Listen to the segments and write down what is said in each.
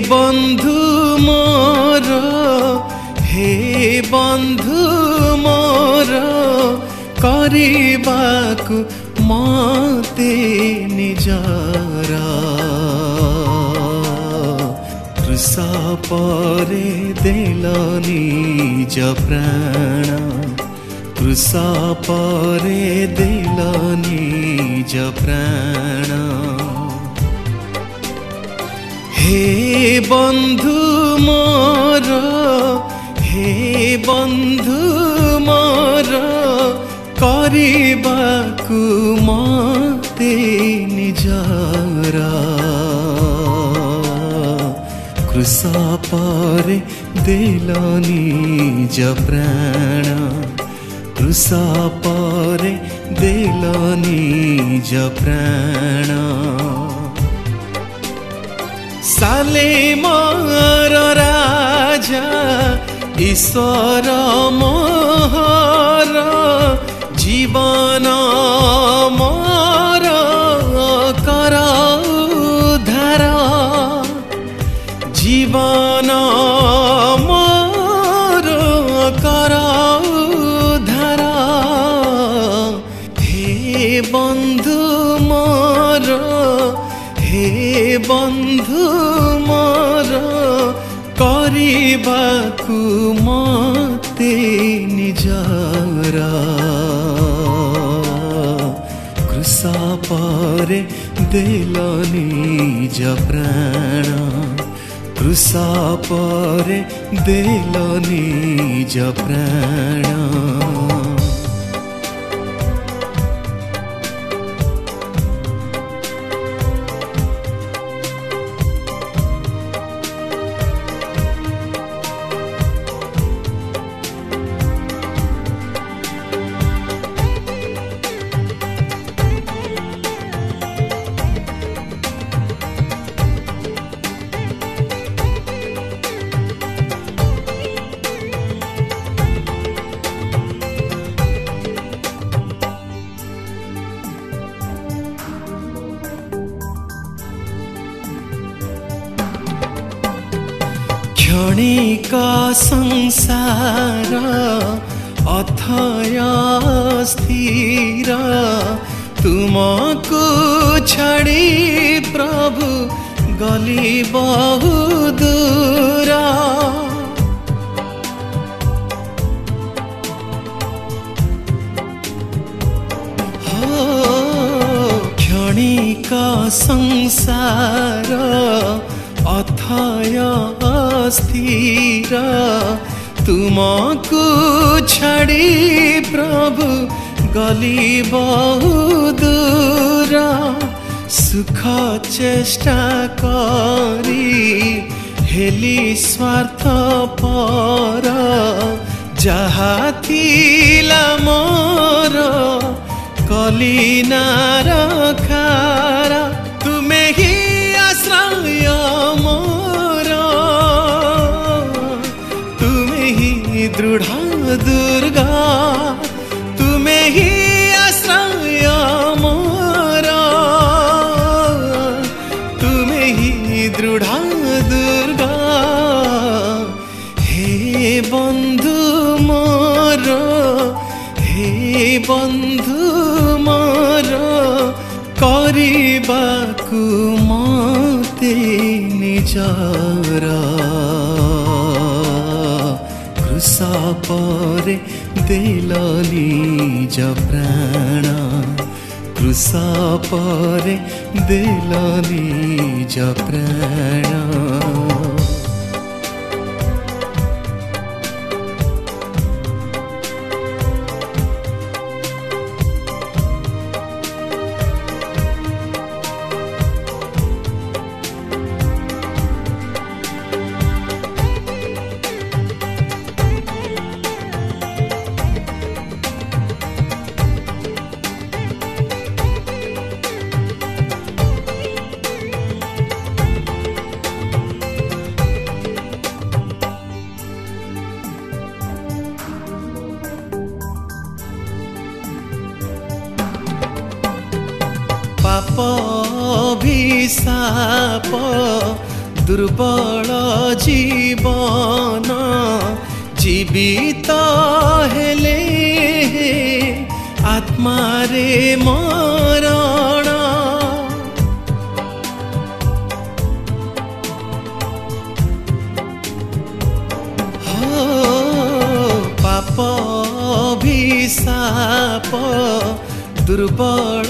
बंधु मोर हे बंधु मोर करिबाकु मते निजर क्रूस परे देल निज प्राण क्रूस परे देल निज प्राण हे बंधु मोर हे बंधु मोर करिबाकु मते निजर क्रूस परे देल निज प्राण क्रूस परे देल निज प्राण सालेमर राजा ईश्वर मोहर जीवन मोर कर उद्धार जीवन मोर कर उद्धार हे बंधु मोर हे बंधु मोर करिबाकु मते निजर क्रूस परे देल निज प्राण क्रूस परे देल निज प्राण क्षणिक संसार अथय स्थिर तुमको छाड़ी प्रभु गली बहु दूर क्षणिक संसार अथय स्थिर तुमको छाड़ी प्रभु गली बहु दूर सुख चेष्टा करी हेली स्वार्थ पर जहा थिला मोर कली नार खारा तुमे ही आश्रय मोर तुमे ही दृढ़ दुर्गा तुमे ही आश्रय मोर तुमे ही दृढ़ दुर्गा हे बंधु मोर हे बंधु मोर करिबाकु मते निजर क्रूस परे देल निज प्राण क्रूस परे देल निज प्राण पाप अभिशाप दुर्बल जीवन जीवित हेले आत्मारे मरण हो पाप अभिशाप दुर्बल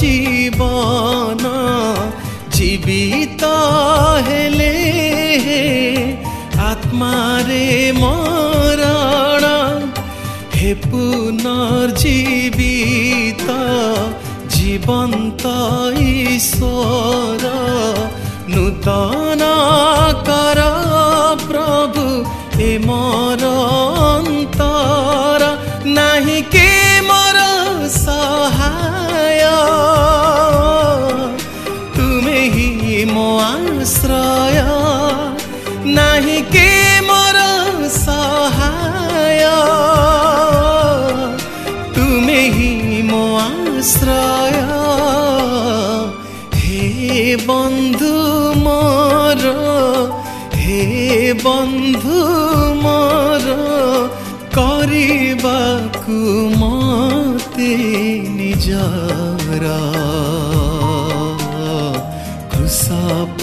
जीवन जीवित हेले आत्मारे मरण हे पुनर्जीवित जीवंत ईश्वर नूतन कर प्रभु ए मोर अंतर नहीं के मोर सहाय तुम्हें ही मो आश्रय नहीं के मोर सहाय तुम्हें ही मो आश्रय हे बंधु मोर हे बंधु मोर करिबाकु मते निजरा क्रूस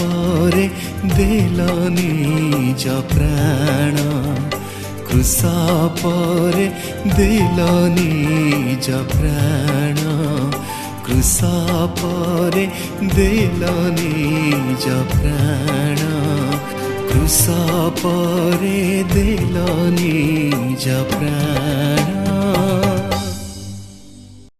परे देल निज प्राण क्रूस परे देल निज प्राण क्रूस परे देल निज प्राण क्रूस परे देल निज प्राण